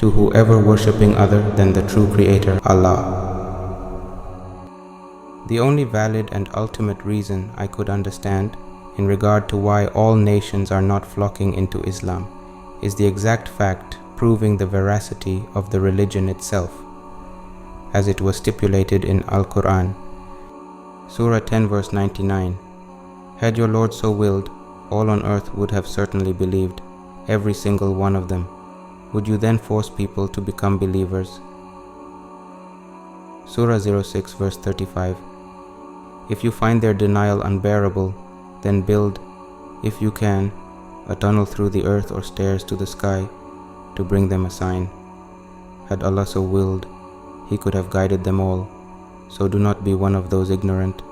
to whoever worshipping other than the true Creator, Allah. The only valid and ultimate reason I could understand in regard to why all nations are not flocking into Islam is the exact fact proving the veracity of the religion itself, as it was stipulated in Al-Quran, Surah 10 verse 99. Had your Lord so willed, all on earth would have certainly believed, every single one of them. Would you then force people to become believers? Surah 06 verse 35. If you find their denial unbearable, then build, if you can, a tunnel through the earth or stairs to the sky to bring them a sign. Had Allah so willed, He could have guided them all, so do not be one of those ignorant.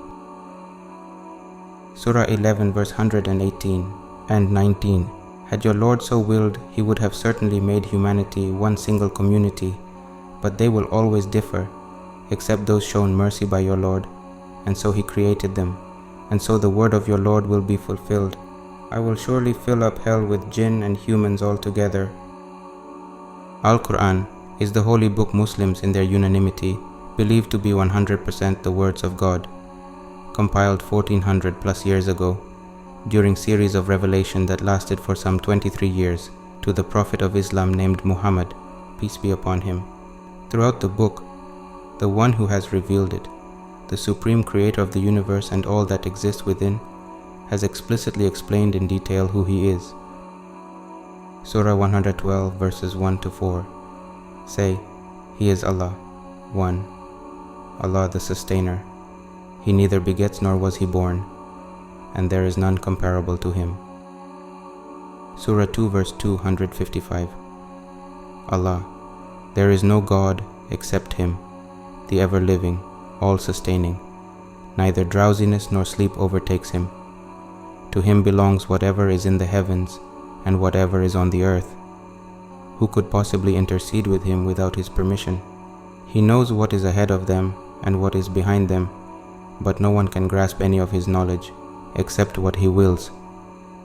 Surah 11 verse 118 and 19. Had your Lord so willed, He would have certainly made humanity one single community, but they will always differ, except those shown mercy by your Lord, and so He created them, and so the word of your Lord will be fulfilled. I will surely fill up hell with jinn and humans altogether. Al-Quran is the holy book Muslims in their unanimity believe to be 100% the words of God, compiled 1400 plus years ago, during series of revelation that lasted for some 23 years to the Prophet of Islam named Muhammad, peace be upon him. Throughout the book, the one who has revealed it, the supreme creator of the universe and all that exists within, has explicitly explained in detail who He is. Surah 112 verses 1 to 4. Say, He is Allah, one, Allah the Sustainer. He neither begets nor was He born, and there is none comparable to Him. Surah 2 verse 255. Allah, there is no God except Him, the ever-living, all-sustaining. Neither drowsiness nor sleep overtakes Him. To Him belongs whatever is in the heavens and whatever is on the earth. Who could possibly intercede with Him without His permission? He knows what is ahead of them and what is behind them, but no one can grasp any of His knowledge except what He wills.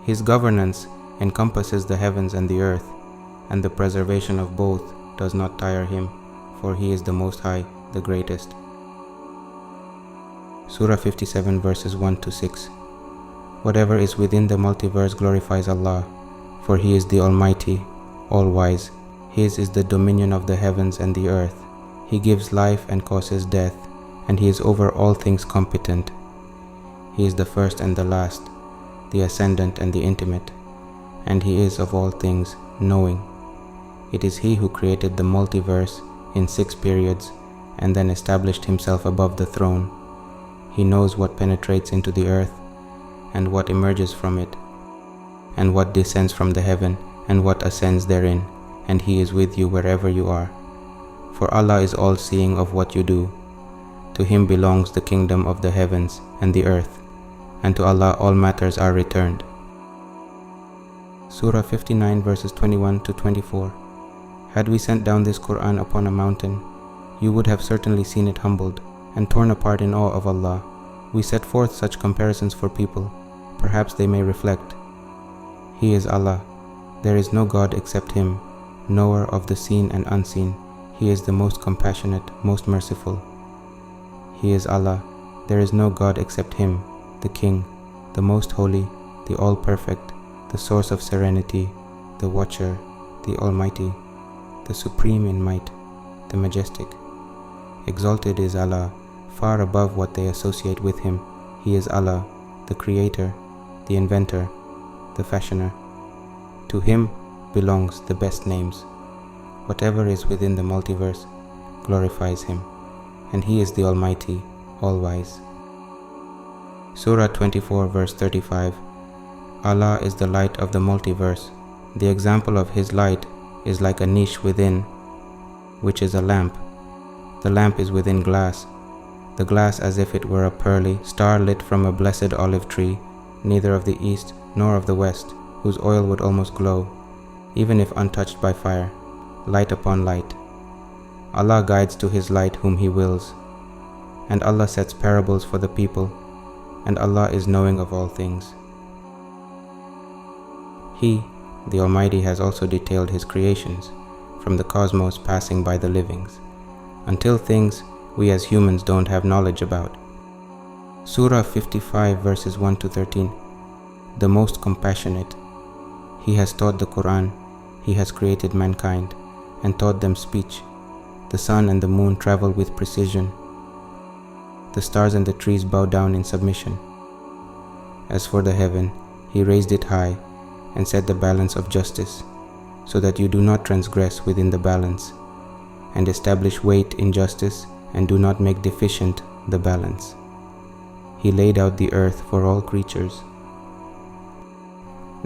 His governance encompasses the heavens and the earth, and the preservation of both does not tire Him, for He is the Most High, the Greatest. Surah 57 verses 1 to 6. Whatever is within the multiverse glorifies Allah, for He is the Almighty, all-wise. His is the dominion of the heavens and the earth. He gives life and causes death, and He is over all things competent. He is the first and the last, the ascendant and the intimate, and He is of all things knowing. It is He who created the multiverse in 6 periods and then established Himself above the throne. He knows what penetrates into the earth and what emerges from it, and what descends from the heaven and what ascends therein, and He is with you wherever you are. For Allah is all-seeing of what you do. To Him belongs the kingdom of the heavens and the earth, and to Allah all matters are returned. Surah 59 verses 21 to 24. Had we sent down this Quran upon a mountain, you would have certainly seen it humbled and torn apart in awe of Allah. We set forth such comparisons for people, perhaps they may reflect. He is Allah, there is no God except Him, knower of the seen and unseen. He is the most compassionate, most merciful. He is Allah, there is no God except Him, the King, the most holy, the all-perfect, the source of serenity, the watcher, the almighty, the supreme in might, the majestic. Exalted is Allah, far above what they associate with Him. He is Allah, the creator, the inventor, the fashioner. To Him belongs the best names. Whatever is within the multiverse glorifies Him, and He is the Almighty, all-wise. Surah 24 verse 35. Allah is the light of the multiverse. The example of His light is like a niche within, which is a lamp. The lamp is within glass, the glass as if it were a pearly star lit from a blessed olive tree, neither of the east nor of the west, whose oil would almost glow, even if untouched by fire, light upon light. Allah guides to His light whom He wills, and Allah sets parables for the people, and Allah is knowing of all things. He, the Almighty, has also detailed His creations, from the cosmos passing by the livings, until things we as humans don't have knowledge about. Surah 55 verses 1 to 13. The most compassionate. He has taught the Quran, He has created mankind, and taught them speech. The sun and the moon travel with precision. The stars and the trees bow down in submission. As for the heaven, He raised it high, and set the balance of justice, so that you do not transgress within the balance, and establish weight in justice, and do not make deficient the balance. He laid out the earth for all creatures.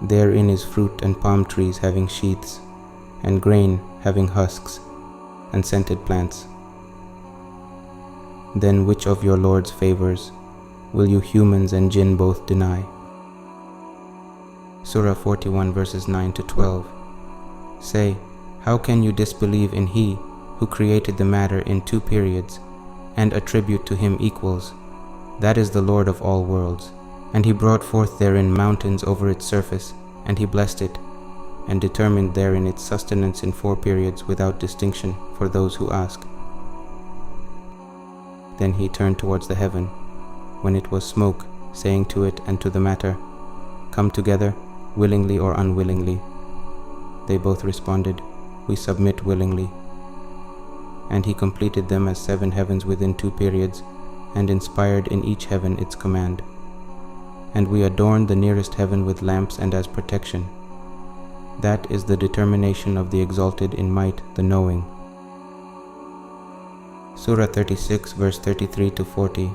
Therein is fruit and palm trees having sheaths, and grain having husks, and scented plants. Then which of your Lord's favors will you humans and jinn both deny? Surah 41 verses 9 to 12. Say, how can you disbelieve in He who created the matter in 2 periods, and attribute to Him equals? That is the Lord of all worlds. And He brought forth therein mountains over its surface, and He blessed it, and determined therein its sustenance in 4 periods without distinction for those who ask. Then He turned towards the heaven, when it was smoke, saying to it and to the matter, come together, willingly or unwillingly. They both responded, we submit willingly. And He completed them as 7 heavens within 2 periods, and inspired in each heaven its command. And we adorned the nearest heaven with lamps and as protection. That is the determination of the exalted in might, the knowing. Surah 36 verse 33 to 40.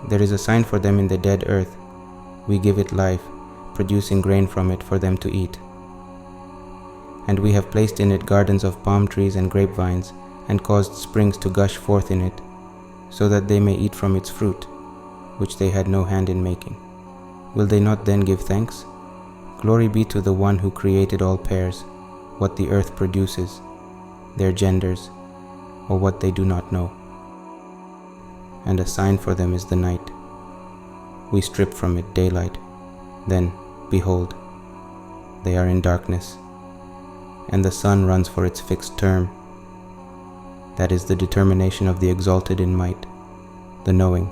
There is a sign for them in the dead earth. We give it life, producing grain from it for them to eat. And we have placed in it gardens of palm trees and grapevines, and caused springs to gush forth in it, so that they may eat from its fruit, which they had no hand in making. Will they not then give thanks? Glory be to the One who created all pairs, what the earth produces, their genders, or what they do not know. And a sign for them is the night. We strip from it daylight, then, behold, they are in darkness, and the sun runs for its fixed term. That is the determination of the exalted in might, the knowing.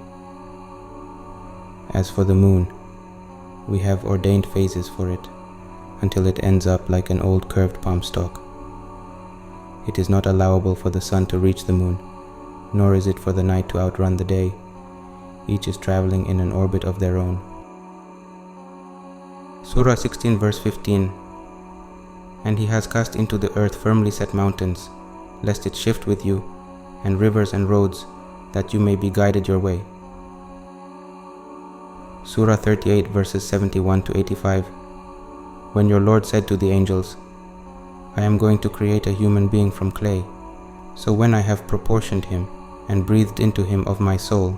As for the moon, we have ordained phases for it, until it ends up like an old curved palm stalk. It is not allowable for the sun to reach the moon, nor is it for the night to outrun the day. Each is traveling in an orbit of their own. Surah 16 verse 15. And He has cast into the earth firmly set mountains, lest it shift with you, and rivers and roads, that you may be guided your way. Surah 38 verses 71 to 85. When your Lord said to the angels, I am going to create a human being from clay, so when I have proportioned him, and breathed into him of my soul,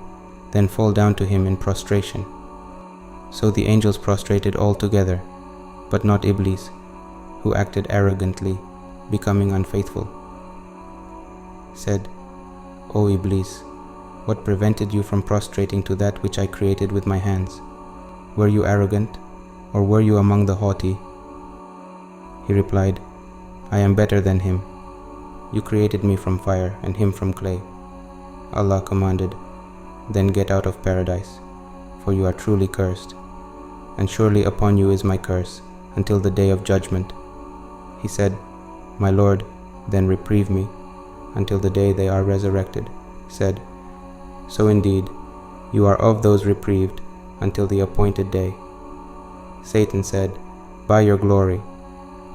then fall down to him in prostration. So the angels prostrated all together, but not Iblis, who acted arrogantly, becoming unfaithful. Said, O Iblis, what prevented you from prostrating to that which I created with my hands? Were you arrogant, or were you among the haughty? He replied, I am better than him. You created me from fire and him from clay. Allah commanded, then get out of paradise, for you are truly cursed, and surely upon you is my curse, until the day of judgment. He said, My Lord, then reprieve me, until the day they are resurrected. Said, So indeed, you are of those reprieved, until the appointed day. Satan said, By your glory,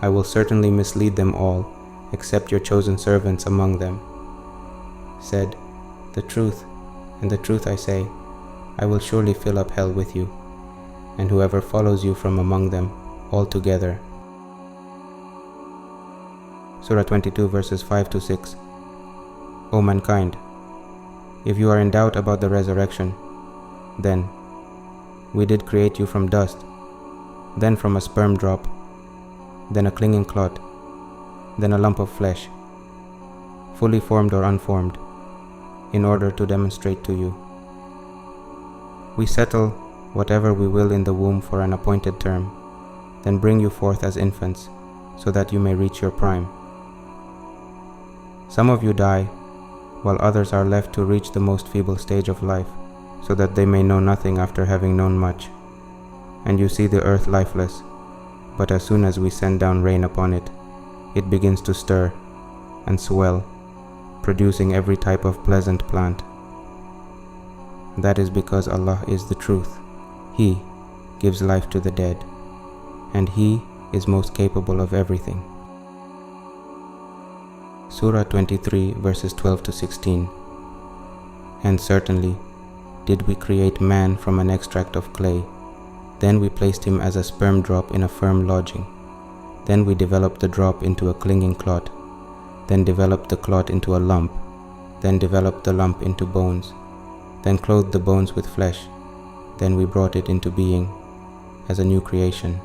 I will certainly mislead them all, except your chosen servants among them. Said, The truth, and the truth I say, I will surely fill up hell with you, and whoever follows you from among them, altogether. Surah 22 verses 5 to 6. O mankind, if you are in doubt about the resurrection, then we did create you from dust, then from a sperm drop, then a clinging clot, then a lump of flesh, fully formed or unformed, in order to demonstrate to you. We settle whatever we will in the womb for an appointed term, then bring you forth as infants, so that you may reach your prime. Some of you die, while others are left to reach the most feeble stage of life, so that they may know nothing after having known much. And you see the earth lifeless, but as soon as we send down rain upon it, it begins to stir and swell, producing every type of pleasant plant. That is because Allah is the truth. He gives life to the dead, and He is most capable of everything. Surah 23 verses 12 to 16. And certainly did we create man from an extract of clay. Then we placed him as a sperm drop in a firm lodging. Then we developed the drop into a clinging clot. Then developed the clot into a lump. Then developed the lump into bones. Then clothed the bones with flesh. Then we brought it into being as a new creation.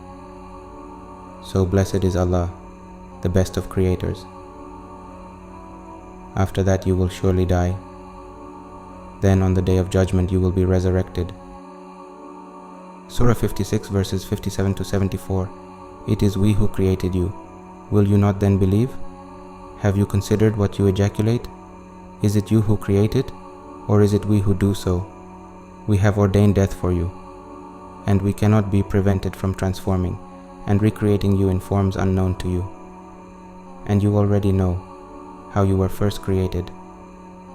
So blessed is Allah, the best of creators. After that you will surely die. Then on the day of judgment you will be resurrected. Surah 56 verses 57 to 74. It is we who created you. Will you not then believe? Have you considered what you ejaculate? Is it you who create it, or is it we who do so? We have ordained death for you, and we cannot be prevented from transforming and recreating you in forms unknown to you. And you already know how you were first created.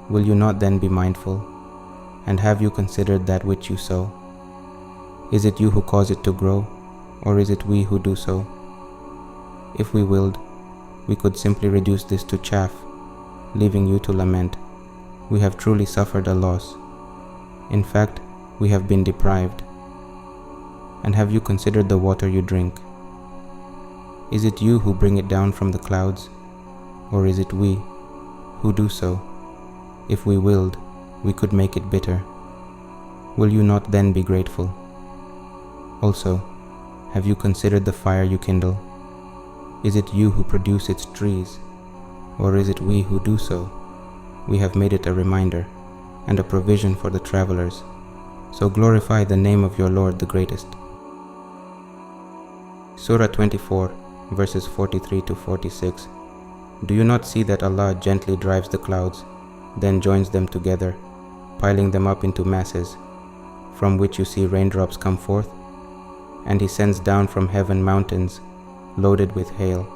Will you not then be mindful? And have you considered that which you sow? Is it you who cause it to grow, or is it we who do so? If we willed, we could simply reduce this to chaff, leaving you to lament. We have truly suffered a loss. In fact, we have been deprived. And have you considered the water you drink? Is it you who bring it down from the clouds, or is it we who do so? If we willed, we could make it bitter. Will you not then be grateful? Also, have you considered the fire you kindle? Is it you who produce its trees, or is it we who do so? We have made it a reminder and a provision for the travelers. So glorify the name of your Lord the Greatest. Surah 24, verses 43 to 46. Do you not see that Allah gently drives the clouds, then joins them together, piling them up into masses, from which you see raindrops come forth? And He sends down from heaven mountains, loaded with hail.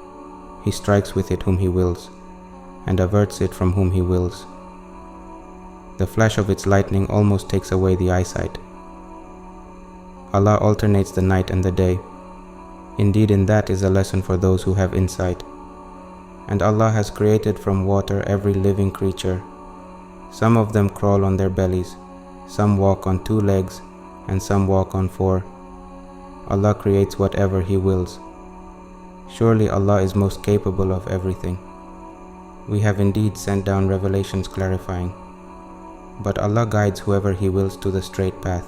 He strikes with it whom He wills, and averts it from whom He wills. The flash of its lightning almost takes away the eyesight. Allah alternates the night and the day. Indeed, in that is a lesson for those who have insight. And Allah has created from water every living creature. Some of them crawl on their bellies, some walk on 2 legs, and some walk on 4. Allah creates whatever He wills. Surely Allah is most capable of everything. We have indeed sent down revelations clarifying, but Allah guides whoever He wills to the straight path.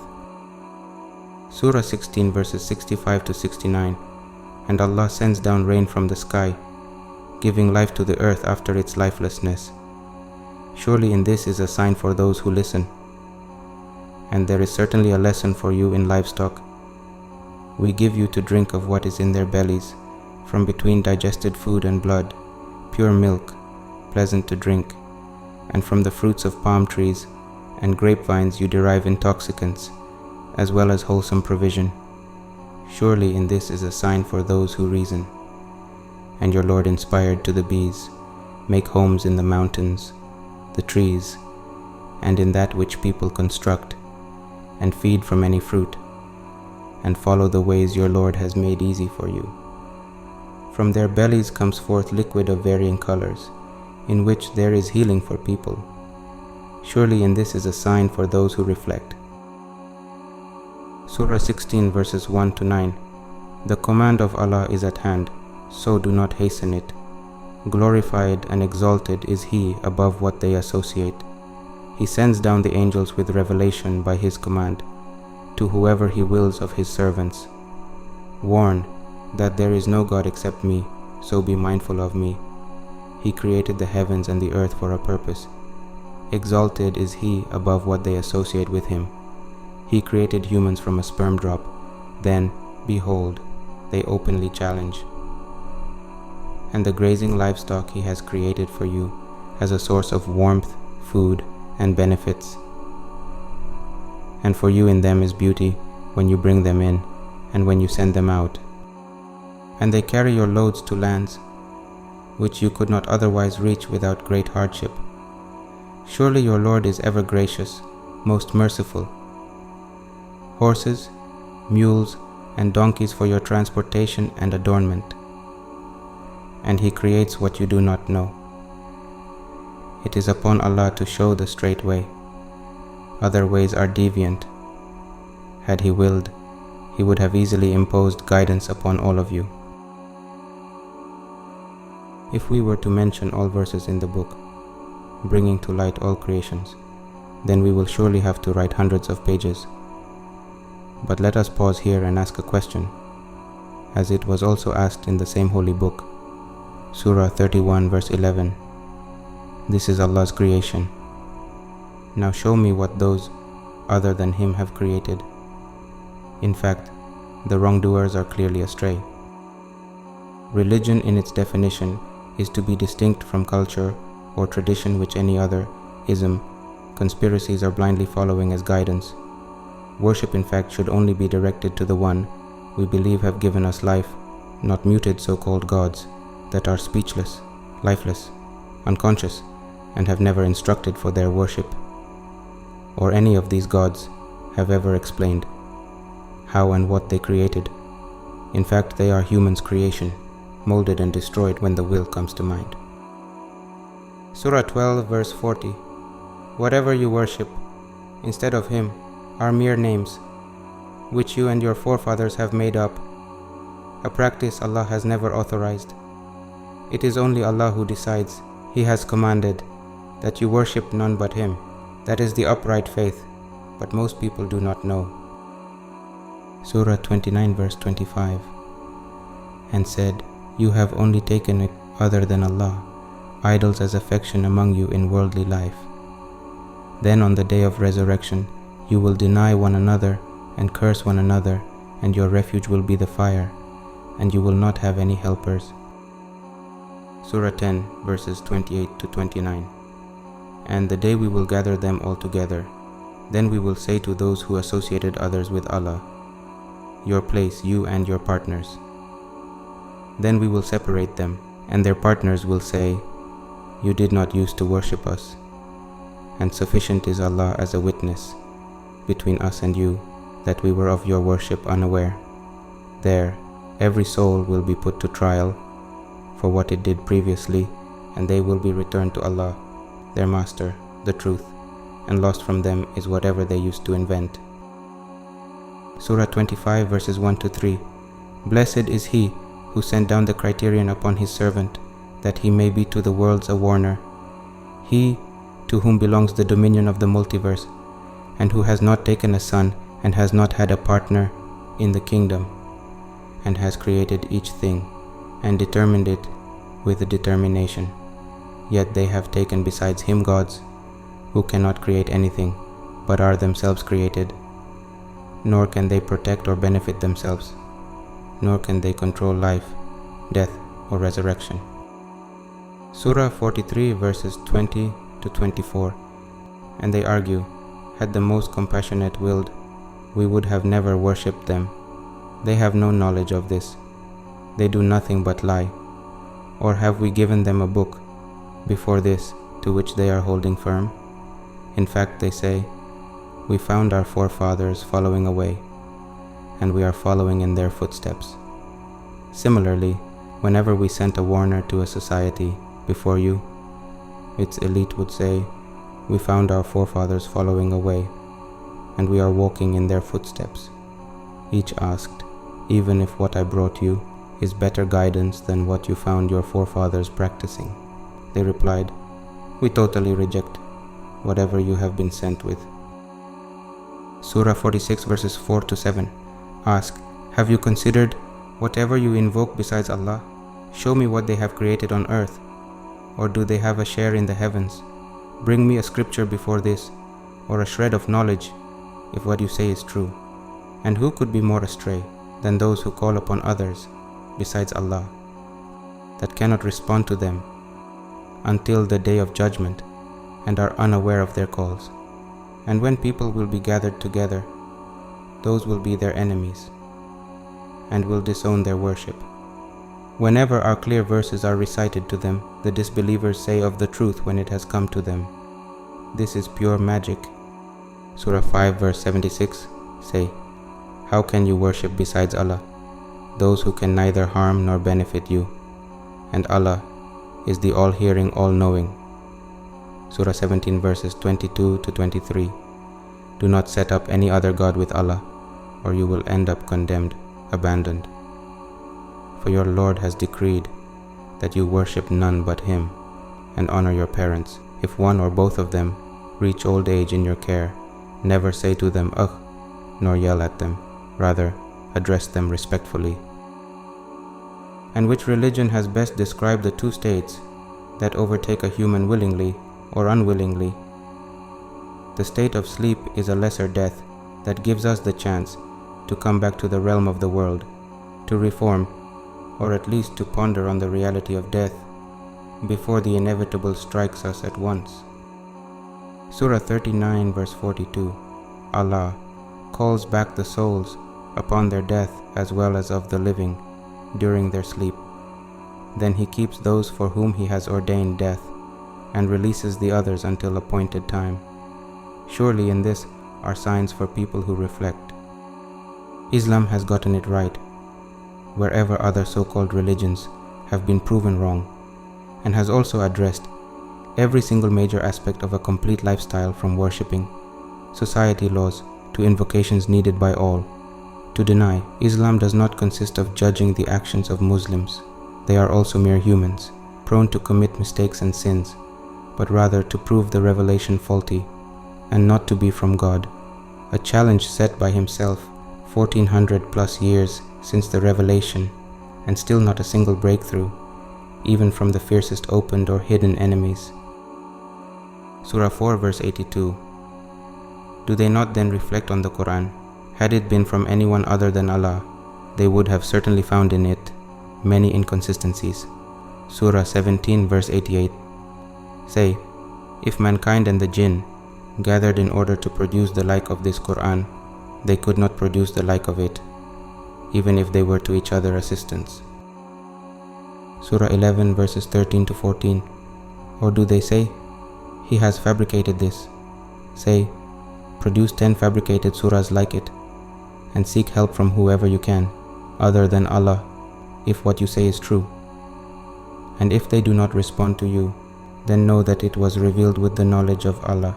Surah 16 verses 65 to 69. And Allah sends down rain from the sky, giving life to the earth after its lifelessness. Surely in this is a sign for those who listen. And there is certainly a lesson for you in livestock. We give you to drink of what is in their bellies, from between digested food and blood, pure milk, pleasant to drink, and from the fruits of palm trees and grapevines you derive intoxicants, as well as wholesome provision. Surely in this is a sign for those who reason. And your Lord inspired to the bees, make homes in the mountains, the trees, and in that which people construct, and feed from any fruit, and follow the ways your Lord has made easy for you. From their bellies comes forth liquid of varying colors, in which there is healing for people. Surely in this is a sign for those who reflect. Surah 16 verses 1 to 9. The command of Allah is at hand, so do not hasten it. Glorified and exalted is He above what they associate. He sends down the angels with revelation by His command, to whoever He wills of His servants. Warn that there is no God except me, so be mindful of me. He created the heavens and the earth for a purpose. Exalted is He above what they associate with Him. He created humans from a sperm drop. Then, behold, they openly challenge. And the grazing livestock He has created for you, as a source of warmth, food, and benefits. And for you in them is beauty when you bring them in and when you send them out. And they carry your loads to lands which you could not otherwise reach without great hardship. Surely your Lord is ever gracious, most merciful. Horses, mules, and donkeys for your transportation and adornment. And He creates what you do not know. It is upon Allah to show the straight way. Other ways are deviant. Had He willed, He would have easily imposed guidance upon all of you. If we were to mention all verses in the book, bringing to light all creations, then we will surely have to write hundreds of pages. But let us pause here and ask a question, as it was also asked in the same holy book, Surah 31 verse 11. This is Allah's creation. Now show me what those other than Him have created. In fact, the wrongdoers are clearly astray. Religion in its definition is to be distinct from culture or tradition which any other ism, conspiracies are blindly following as guidance. Worship in fact should only be directed to the one we believe have given us life, not muted so-called gods that are speechless, lifeless, unconscious, and have never instructed for their worship. Or any of these gods have ever explained how and what they created. In fact, they are humans' creation, molded and destroyed when the will comes to mind. Surah 12 verse 40. Whatever you worship instead of Him are mere names, which you and your forefathers have made up, a practice Allah has never authorized. It is only Allah who decides. He has commanded that you worship none but Him. That is the upright faith, but most people do not know. Surah 29 verse 25. And said, you have only taken it other than Allah, idols as affection among you in worldly life. Then on the day of resurrection, you will deny one another and curse one another, and your refuge will be the fire, and you will not have any helpers. Surah 10 verses 28 to 29. And the day we will gather them all together, then we will say to those who associated others with Allah, your place, you and your partners. Then we will separate them, and their partners will say, you did not use to worship us. And sufficient is Allah as a witness between us and you, that we were of your worship unaware. There, every soul will be put to trial for what it did previously, and they will be returned to Allah, their Master, the truth, and lost from them is whatever they used to invent. Surah 25 verses 1 to 3. Blessed is he who sent down the criterion upon his servant, that he may be to the worlds a warner. He to whom belongs the dominion of the multiverse, and who has not taken a son and has not had a partner in the kingdom, and has created each thing and determined it with a determination. Yet they have taken besides Him gods, who cannot create anything, but are themselves created, nor can they protect or benefit themselves, nor can they control life, death, or resurrection. Surah 43 verses 20 to 24. And they argue, had the most compassionate willed, we would have never worshipped them. They have no knowledge of this. They do nothing but lie. Or have we given them a book before this to which they are holding firm? In fact, they say, we found our forefathers following away, and we are following in their footsteps. Similarly, whenever we sent a warner to a society before you, its elite would say, we found our forefathers following away, and we are walking in their footsteps. Each asked, even if what I brought you is better guidance than what you found your forefathers practicing. They replied, we totally reject whatever you have been sent with. Surah 46 verses 4 to 7. Ask, have you considered whatever you invoke besides Allah? Show me what they have created on earth, or do they have a share in the heavens? Bring me a scripture before this, or a shred of knowledge, if what you say is true. And who could be more astray than those who call upon others besides Allah, that cannot respond to them, until the day of judgment, and are unaware of their calls. And when people will be gathered together, those will be their enemies, and will disown their worship. Whenever our clear verses are recited to them, the disbelievers say of the truth when it has come to them, "This is pure magic." Surah 5 verse 76 say, "How can you worship besides Allah, those who can neither harm nor benefit you? And Allah is the all-hearing, all-knowing." Surah 17 verses 22 to 23. Do not set up any other God with Allah, or you will end up condemned, abandoned. For your Lord has decreed that you worship none but Him, and honor your parents. If one or both of them reach old age in your care, never say to them, "Ugh," nor yell at them. Rather, address them respectfully. And which religion has best described the two states that overtake a human willingly or unwillingly? The state of sleep is a lesser death that gives us the chance to come back to the realm of the world, to reform, or at least to ponder on the reality of death before the inevitable strikes us at once. Surah 39 verse 42. Allah calls back the souls upon their death as well as of the living during their sleep. Then He keeps those for whom He has ordained death, and releases the others until appointed time. Surely in this are signs for people who reflect. Islam has gotten it right, wherever other so-called religions have been proven wrong, and has also addressed every single major aspect of a complete lifestyle, from worshipping, society laws, to invocations needed by all. To deny Islam does not consist of judging the actions of Muslims. They are also mere humans, prone to commit mistakes and sins, but rather to prove the revelation faulty and not to be from God, a challenge set by Himself 1400 plus years since the revelation, and still not a single breakthrough, even from the fiercest opened or hidden enemies. Surah 4 verse 82. Do they not then reflect on the Quran? Had it been from anyone other than Allah, they would have certainly found in it many inconsistencies. Surah 17 verse 88. Say, if mankind and the jinn gathered in order to produce the like of this Quran, they could not produce the like of it, even if they were to each other assistants. Surah 11 verses 13 to 14. Or do they say, He has fabricated this? Say, produce 10 fabricated surahs like it, and seek help from whoever you can, other than Allah, if what you say is true. And if they do not respond to you, then know that it was revealed with the knowledge of Allah,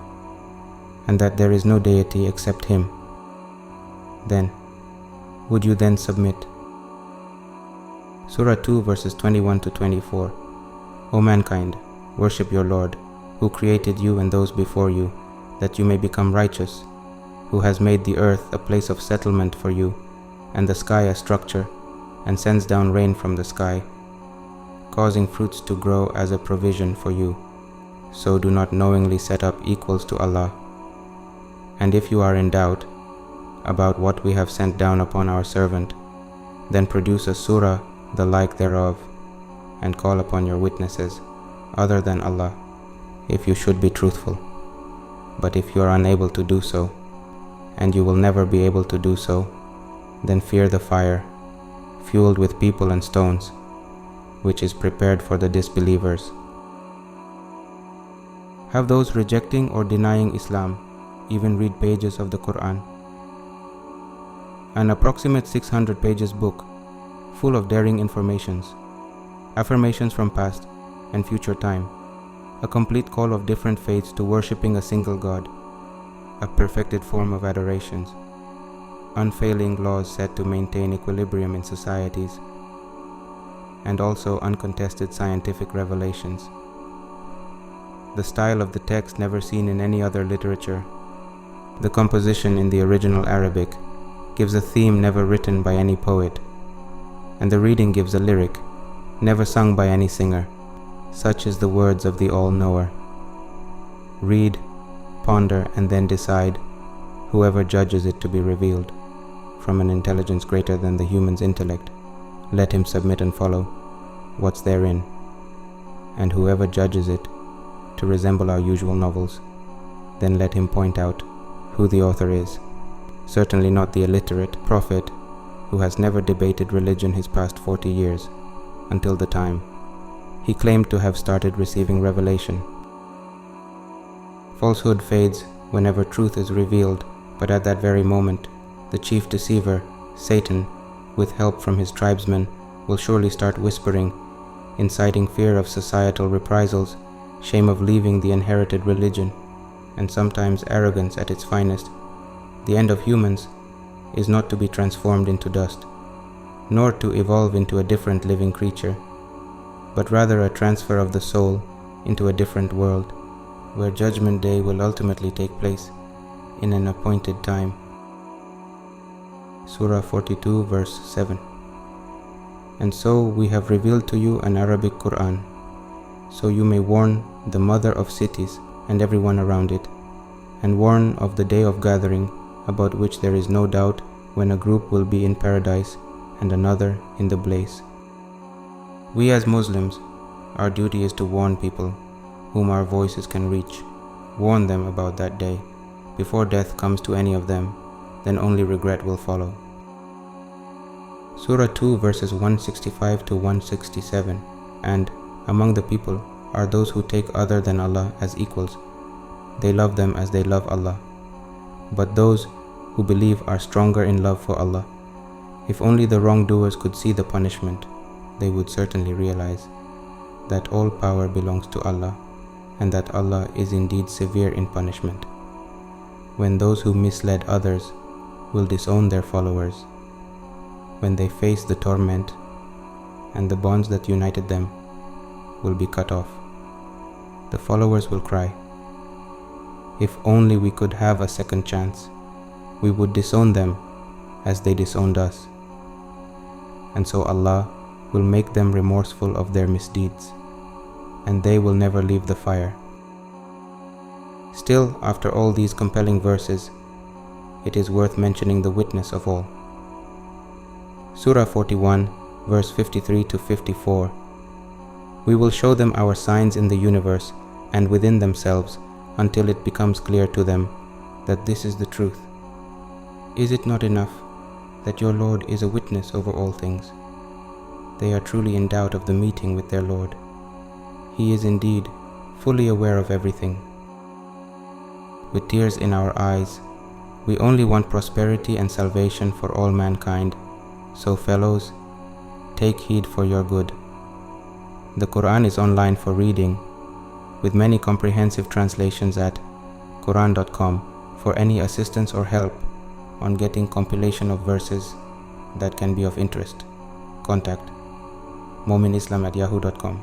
and that there is no deity except Him. Then, would you then submit? Surah 2 verses 21 to 24. O mankind, worship your Lord, who created you and those before you, that you may become righteous, who has made the earth a place of settlement for you, and the sky a structure, and sends down rain from the sky, causing fruits to grow as a provision for you. So do not knowingly set up equals to Allah. And if you are in doubt about what we have sent down upon our servant, then produce a surah the like thereof, and call upon your witnesses other than Allah, if you should be truthful. But if you are unable to do so, and you will never be able to do so, then fear the fire, fueled with people and stones, which is prepared for the disbelievers. Have those rejecting or denying Islam even read pages of the Quran? An approximate 600 pages book, full of daring informations, affirmations from past and future time, a complete call of different faiths to worshipping a single God, a perfected form of adorations, unfailing laws set to maintain equilibrium in societies, and also uncontested scientific revelations. The style of the text never seen in any other literature. The composition in the original Arabic gives a theme never written by any poet, and the reading gives a lyric never sung by any singer. Such is the words of the All-Knower. Read, ponder, and then decide, whoever judges it to be revealed from an intelligence greater than the human's intellect, let him submit and follow what's therein, and whoever judges it to resemble our usual novels, then let him point out who the author is. Certainly not the illiterate prophet who has never debated religion his past 40 years, until the time he claimed to have started receiving revelation. Falsehood fades whenever truth is revealed, but at that very moment, the chief deceiver, Satan, with help from his tribesmen, will surely start whispering, inciting fear of societal reprisals, shame of leaving the inherited religion, and sometimes arrogance at its finest. The end of humans is not to be transformed into dust, nor to evolve into a different living creature, but rather a transfer of the soul into a different world, where Judgment Day will ultimately take place in an appointed time. Surah 42 verse 7. And so we have revealed to you an Arabic Quran, so you may warn the mother of cities and everyone around it, and warn of the day of gathering, about which there is no doubt, when a group will be in paradise and another in the blaze. We as Muslims, our duty is to warn people whom our voices can reach, warn them about that day. Before death comes to any of them, then only regret will follow. Surah 2 verses 165 to 167. And among the people are those who take other than Allah as equals. They love them as they love Allah. But those who believe are stronger in love for Allah. If only the wrongdoers could see the punishment, they would certainly realize that all power belongs to Allah, and that Allah is indeed severe in punishment. When those who misled others will disown their followers, when they face the torment, and the bonds that united them will be cut off, the followers will cry, "If only we could have a second chance, we would disown them as they disowned us." And so Allah will make them remorseful of their misdeeds, and they will never leave the fire. Still, after all these compelling verses, it is worth mentioning the witness of all. Surah 41, verse 53 to 54. We will show them our signs in the universe and within themselves, until it becomes clear to them that this is the truth. Is it not enough that your Lord is a witness over all things? They are truly in doubt of the meeting with their Lord. He is indeed fully aware of everything. With tears in our eyes, we only want prosperity and salvation for all mankind. So fellows, take heed for your good. The Quran is online for reading, with many comprehensive translations at Quran.com. For any assistance or help on getting compilation of verses that can be of interest, contact mominislam@yahoo.com.